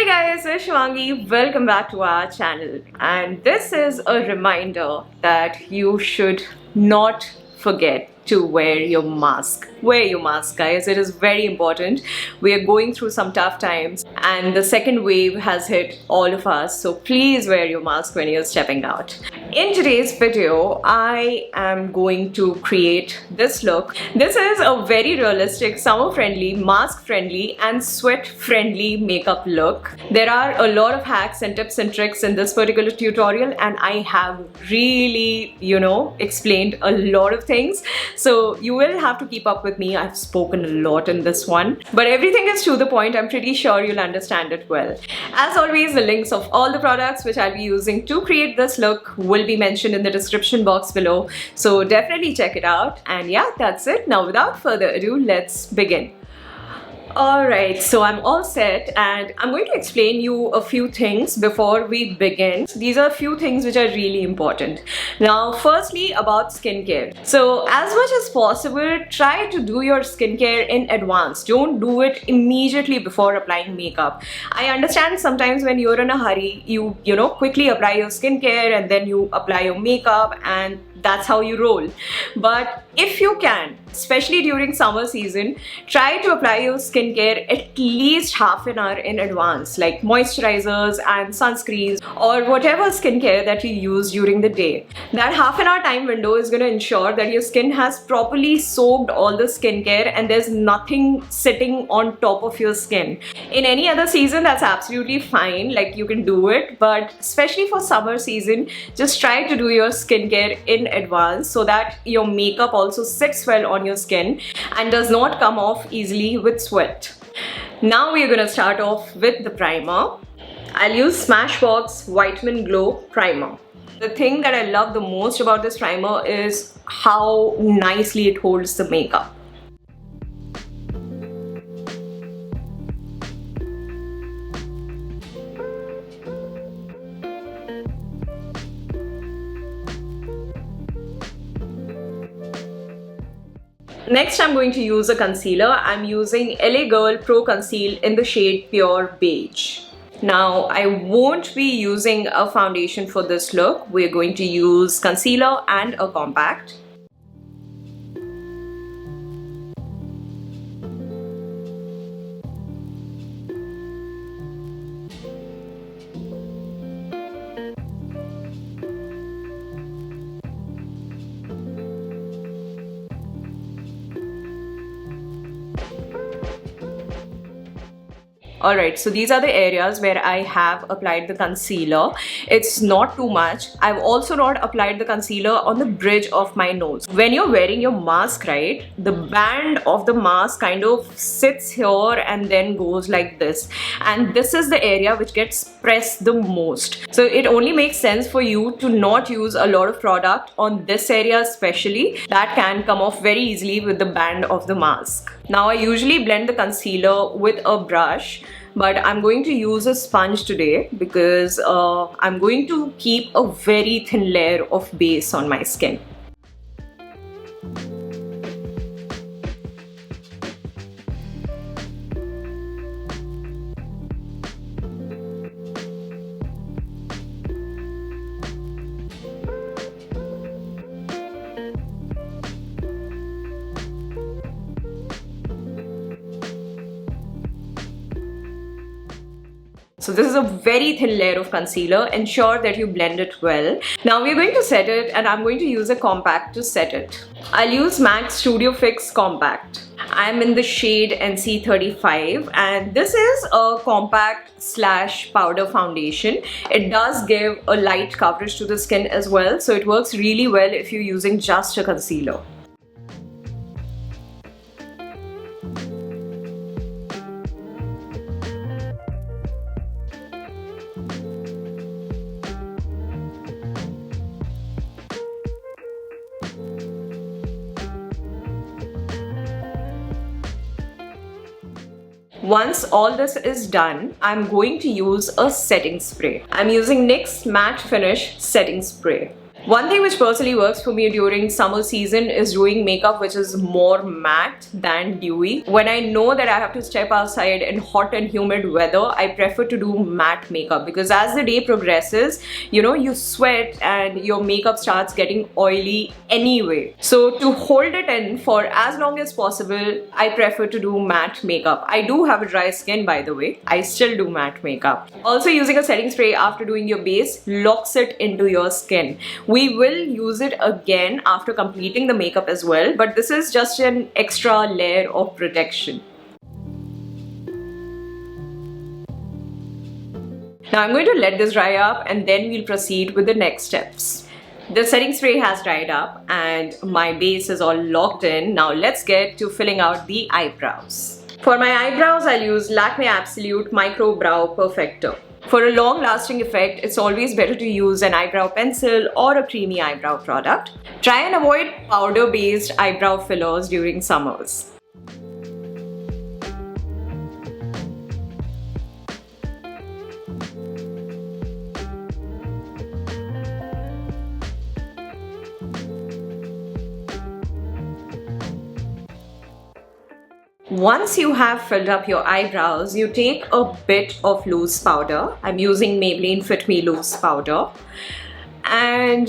Hey guys, it's Shivangi. Welcome back to our channel, and this is a reminder that you should not forget to wear your mask. Wear your mask, guys. It is very important. We are going through some tough times and the second wave has hit all of us, so please wear your mask when you're stepping out. In today's video, I am going to create this look. This is a very realistic, summer-friendly, mask-friendly and sweat-friendly makeup look. There are a lot of hacks and tips and tricks in this particular tutorial, and I have really, explained a lot of things. So you will have to keep up with me. I've spoken a lot in this one, but everything is to the point. I'm pretty sure you'll understand it well. As always, the links of all the products which I'll be using to create this look will be mentioned in the description box below. So definitely check it out. And yeah, that's it. Now without further ado, let's begin. Alright, so I'm all set and I'm going to explain you a few things before we begin. These are a few things which are really important. Now, firstly, about skincare. So, as much as possible, try to do your skincare in advance. Don't do it immediately before applying makeup. I understand sometimes when you're in a hurry, you quickly apply your skincare and then you apply your makeup and that's how you roll. But if you can, especially during summer season, try to apply your skincare at least half an hour in advance, like moisturizers and sunscreens or whatever skincare that you use during the day. That half an hour time window is going to ensure that your skin has properly soaked all the skincare and there's nothing sitting on top of your skin. In any other season, that's absolutely fine, like you can do it, but especially for summer season, just try to do your skincare in advance so that your makeup also sits well on your skin and does not come off easily with sweat. Now we are going to start off with the primer. I'll use Smashbox Vitamin Glow Primer. The thing that I love the most about this primer is how nicely it holds the makeup. Next, I'm going to use a concealer. I'm using LA Girl Pro Conceal in the shade Pure Beige. Now, I won't be using a foundation for this look. We're going to use concealer and a compact. Alright, so these are the areas where I have applied the concealer. It's not too much. I've also not applied the concealer on the bridge of my nose. When you're wearing your mask, right, the band of the mask kind of sits here and then goes like this. And this is the area which gets pressed the most. So it only makes sense for you to not use a lot of product on this area especially. That can come off very easily with the band of the mask. Now I usually blend the concealer with a brush, but I'm going to use a sponge today because I'm going to keep a very thin layer of base on my skin. So this is a very thin layer of concealer. Ensure that you blend it well. Now we're going to set it and I'm going to use a compact to set it. I'll use M.A.C Studio Fix Compact. I'm in the shade NC35 and this is a compact slash powder foundation. It does give a light coverage to the skin as well, so it works really well if you're using just a concealer. Once all this is done, I'm going to use a setting spray. I'm using NYX Matte Finish Setting Spray. One thing which personally works for me during summer season is doing makeup which is more matte than dewy. When I know that I have to step outside in hot and humid weather, I prefer to do matte makeup because as the day progresses, you know, you sweat and your makeup starts getting oily anyway. So to hold it in for as long as possible, I prefer to do matte makeup. I do have a dry skin, by the way. I still do matte makeup. Also, using a setting spray after doing your base locks it into your skin. We will use it again after completing the makeup as well, but this is just an extra layer of protection. Now I'm going to let this dry up and then we'll proceed with the next steps. The setting spray has dried up and my base is all locked in. Now let's get to filling out the eyebrows. For my eyebrows, I'll use Lakme Absolute Micro Brow Perfector. For a long-lasting effect, it's always better to use an eyebrow pencil or a creamy eyebrow product. Try and avoid powder-based eyebrow fillers during summers. Once you have filled up your eyebrows, you take a bit of loose powder. I'm using Maybelline Fit Me Loose Powder and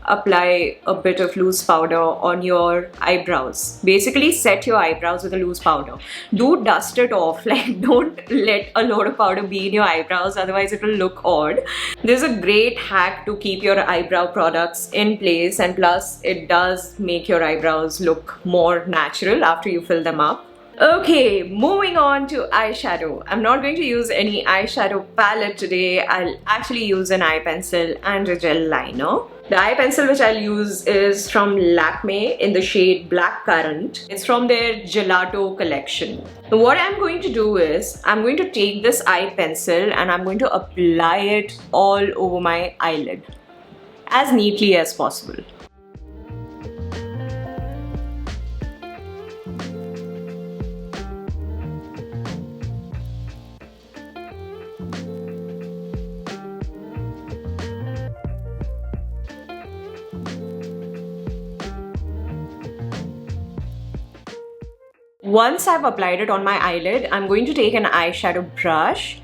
apply a bit of loose powder on your eyebrows. Basically set your eyebrows with a loose powder. Do dust it off, like don't let a lot of powder be in your eyebrows, otherwise it will look odd. This is a great hack to keep your eyebrow products in place, and plus it does make your eyebrows look more natural after you fill them up. Okay, moving on to eyeshadow. I'm not going to use any eyeshadow palette today. I'll actually use an eye pencil and a gel liner. The eye pencil which I'll use is from Lakme in the shade Blackcurrant. It's from their Gelato collection. So what I'm going to do is, I'm going to take this eye pencil and I'm going to apply it all over my eyelid as neatly as possible. Once I've applied it on my eyelid, I'm going to take an eyeshadow brush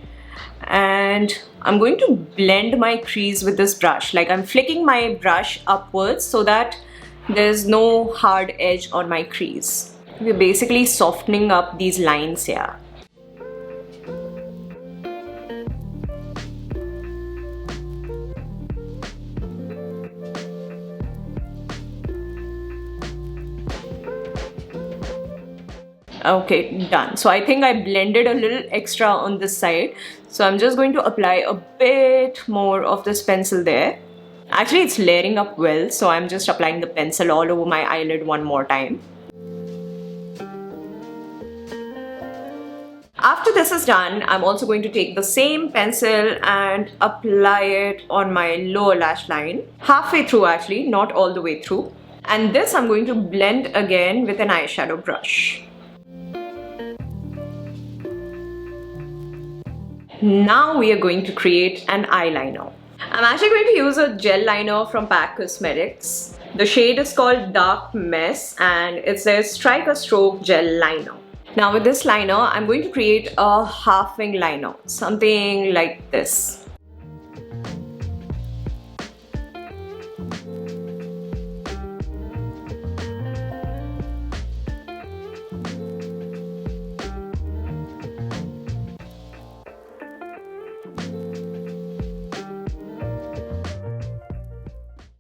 and I'm going to blend my crease with this brush. Like I'm flicking my brush upwards so that there's no hard edge on my crease. We're basically softening up these lines here. Okay, done. So I think I blended a little extra on this side. So I'm just going to apply a bit more of this pencil there. Actually, it's layering up well, so I'm just applying the pencil all over my eyelid one more time. After this is done, I'm also going to take the same pencil and apply it on my lower lash line. Halfway through actually, not all the way through. And this I'm going to blend again with an eyeshadow brush. Now we are going to create an eyeliner. I'm actually going to use a gel liner from MAC Cosmetics. The shade is called Dark Mess and it says Strike a Stroke Gel Liner. Now with this liner, I'm going to create a half wing liner, something like this.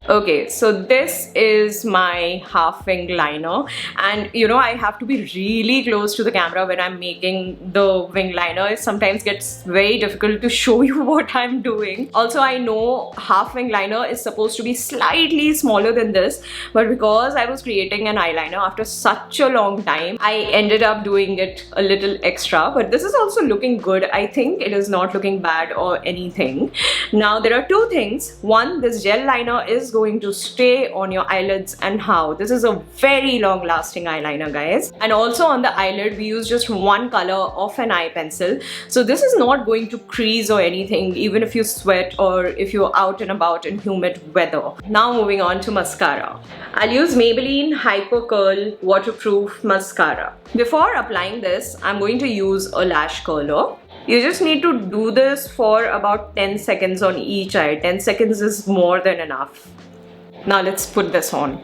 Okay, so this is my half wing liner, and you know I have to be really close to the camera when I'm making the wing liner. It sometimes gets very difficult to show you what I'm doing. Also, I know half wing liner is supposed to be slightly smaller than this, but because I was creating an eyeliner after such a long time, I ended up doing it a little extra. But this is also looking good. I think it is not looking bad or anything. Now there are two things. One, this gel liner is going going to stay on your eyelids and how. This is a very long lasting eyeliner, guys. And also on the eyelid, we use just one color of an eye pencil. So this is not going to crease or anything, even if you sweat or if you're out and about in humid weather. Now moving on to mascara. I'll use Maybelline Hyper Curl Waterproof Mascara. Before applying this, I'm going to use a lash curler. You just need to do this for about 10 seconds on each eye. 10 seconds is more than enough. Now let's put this on.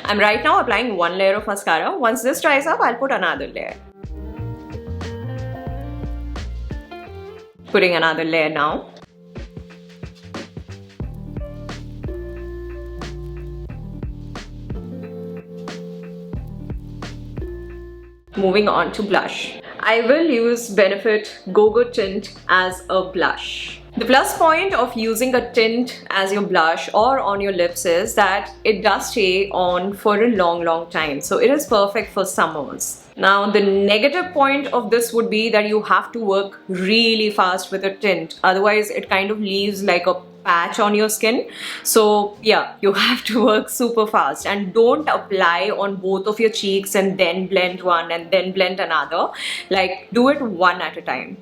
I'm right now applying one layer of mascara. Once this dries up, I'll put another layer. Putting another layer now. Moving on to blush. I will use Benefit GoGo Tint as a blush. The plus point of using a tint as your blush or on your lips is that it does stay on for a long time. So it is perfect for summers. Now the negative point of this would be that you have to work really fast with a tint. Otherwise it kind of leaves like a patch on your skin. So yeah, you have to work super fast, and don't apply on both of your cheeks and then blend one and then blend another. Like, do it one at a time.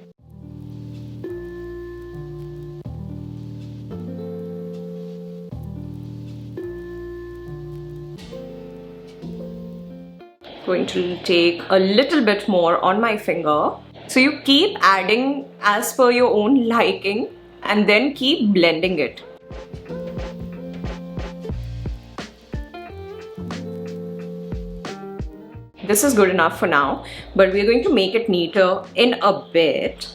Going to take a little bit more on my finger. So you keep adding as per your own liking and then keep blending it. This is good enough for now, but we're going to make it neater in a bit.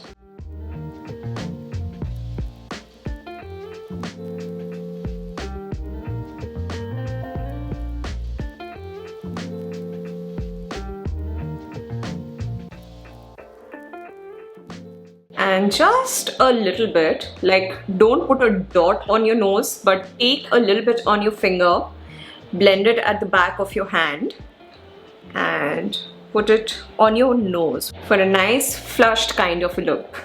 And just a little bit, like don't put a dot on your nose, but take a little bit on your finger, blend it at the back of your hand and put it on your nose for a nice flushed kind of a look.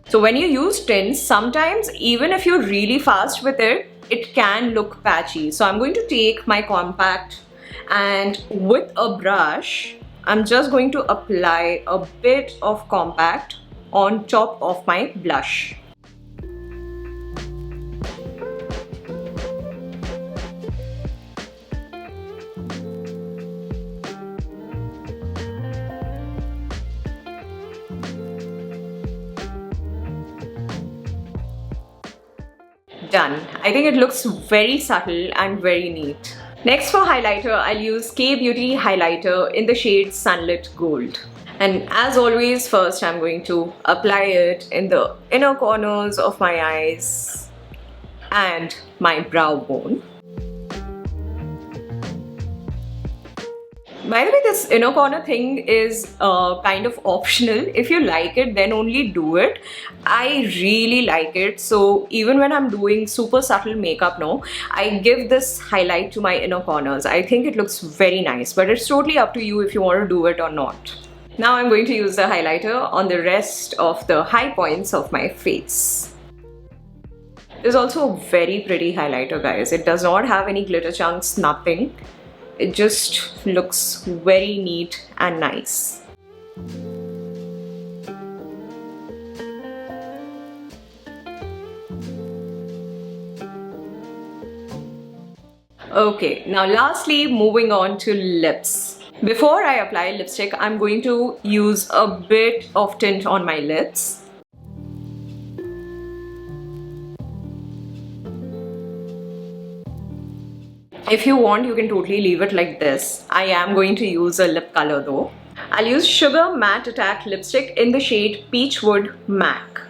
So when you use tints, sometimes even if you're really fast with it, it can look patchy. So I'm going to take my compact and with a brush, I'm just going to apply a bit of compact on top of my blush. Done. I think it looks very subtle and very neat. Next for highlighter, I'll use K-Beauty highlighter in the shade Sunlit Gold. And as always, first I'm going to apply it in the inner corners of my eyes and my brow bone. By the way, this inner corner thing is kind of optional. If you like it, then only do it. I really like it. So even when I'm doing super subtle makeup now, I give this highlight to my inner corners. I think it looks very nice, but it's totally up to you if you want to do it or not. Now I'm going to use the highlighter on the rest of the high points of my face. It's also a very pretty highlighter, guys. It does not have any glitter chunks, nothing. It just looks very neat and nice. Okay, now lastly, moving on to lips. Before I apply lipstick, I'm going to use a bit of tint on my lips. If you want, you can totally leave it like this. I am going to use a lip color though. I'll use Sugar Matte Attack lipstick in the shade Peachwood MAC.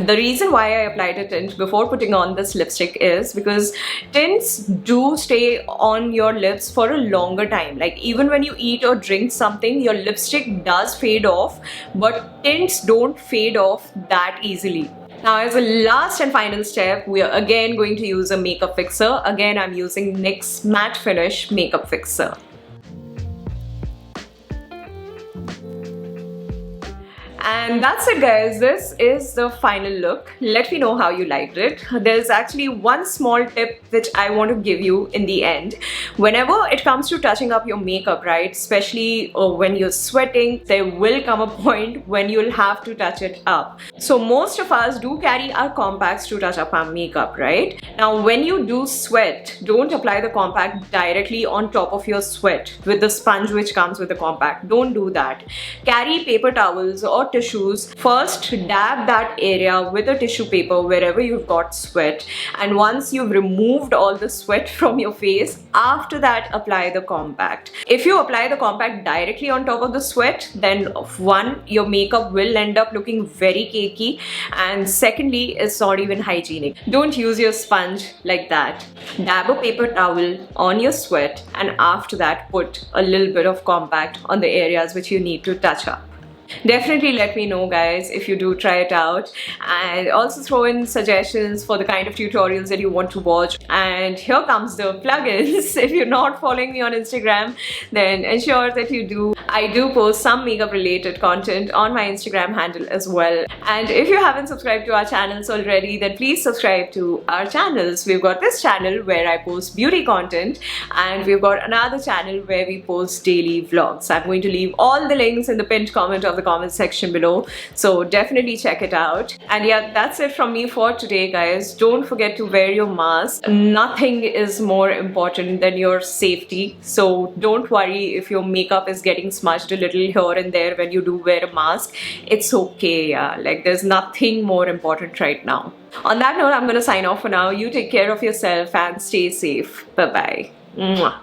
The reason why I applied a tint before putting on this lipstick is because tints do stay on your lips for a longer time. Like even when you eat or drink something, your lipstick does fade off, but tints don't fade off that easily. Now, as a last and final step, we are again going to use a makeup fixer. Again, I'm using NYX Matte Finish Makeup Fixer. And that's it, guys. This is the final look. Let me know how you liked it. There's actually one small tip which I want to give you in the end. Whenever it comes to touching up your makeup, right, especially when you're sweating, there will come a point when you'll have to touch it up. So most of us do carry our compacts to touch up our makeup, right? Now, when you do sweat, don't apply the compact directly on top of your sweat with the sponge which comes with the compact. Don't do that. Carry paper towels or tissues. First, dab that area with a tissue paper wherever you've got sweat, and once you've removed all the sweat from your face, after that apply the compact. If you apply the compact directly on top of the sweat, then one, your makeup will end up looking very cakey, and secondly, it's not even hygienic. Don't use your sponge like that. Dab a paper towel on your sweat, and after that put a little bit of compact on the areas which you need to touch up. Definitely let me know, guys, if you do try it out, and also throw in suggestions for the kind of tutorials that you want to watch. And here comes the plugins. If you're not following me on Instagram, then ensure that you do. I do post some makeup related content on my Instagram handle as well. And if you haven't subscribed to our channels already, then please subscribe to our channels. We've got this channel where I post beauty content, and we've got another channel where we post daily vlogs. I'm going to leave all the links in the pinned comment of the comment section below, so definitely check it out. And yeah, that's it from me for today, guys. Don't forget to wear your mask. Nothing is more important than your safety, so don't worry if your makeup is getting smudged a little here and there when you do wear a mask. It's okay, yeah, like there's nothing more important right now. On that note, I'm gonna sign off for now. You take care of yourself and stay safe. Bye bye. Mwah.